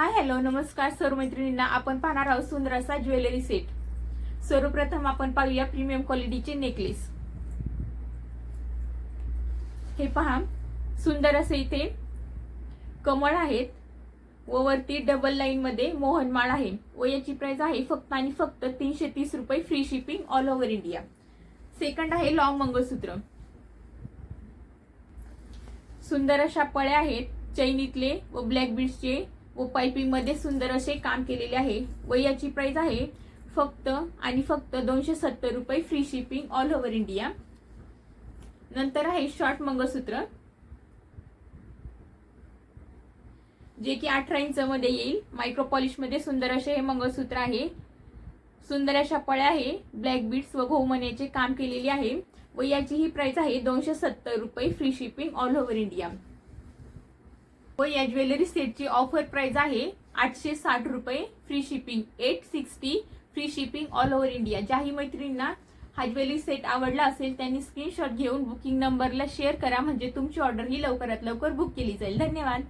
Hi hello नमस्कार सर्व मैत्रिणींना. आपण पाहणार आहोत सुंदर असा ज्वेलरी सेट. सर्वप्रथम आपण पाहूया प्रीमियम क्वालिटीचे नेकलेस. हे पहा, सुंदर असे इथे कमळ आहेत व वरती डबल लाईन मध्ये मोहनमाळ आहे व याची प्राइस आहे फक्त आणि फक्त 330 रुपये, free shipping all over India. Second आहे लॉंग मंगळसूत्र. सुंदर अशा पळ्या आहेत चैनीतले व ब्लॅक बीड्सचे व पाइपिंग मध्ये सुंदर असे काम केलेले आहे व याची प्राइस आहे फक्त आणि फक्त 270 रुपये, free shipping all over India. नंतर आहे शॉर्ट मंगळसूत्र जे की 18 इंच मध्ये येईल. मायक्रो पॉलिश मध्ये सुंदर असे हे मंगळसूत्र आहे. सुंदर अशा पळ्या आहे, ब्लॅक बीड्स व घोमण्याचे काम केलेले आहे व याची ही प्राइस आहे 270 रुपये, free shipping all over India. व या ज्वेलरी सेटची ऑफर प्राइस आहे 860 रुपये, free shipping 860, free shipping all over India. ज्याही मैत्रिणींना हा ज्वेलरी सेट आवडला असेल त्यांनी स्क्रीनशॉट घेऊन बुकिंग नंबरला शेअर करा, म्हणजे तुमची ऑर्डर ही लवकरात लवकर बुक केली जाईल. धन्यवाद.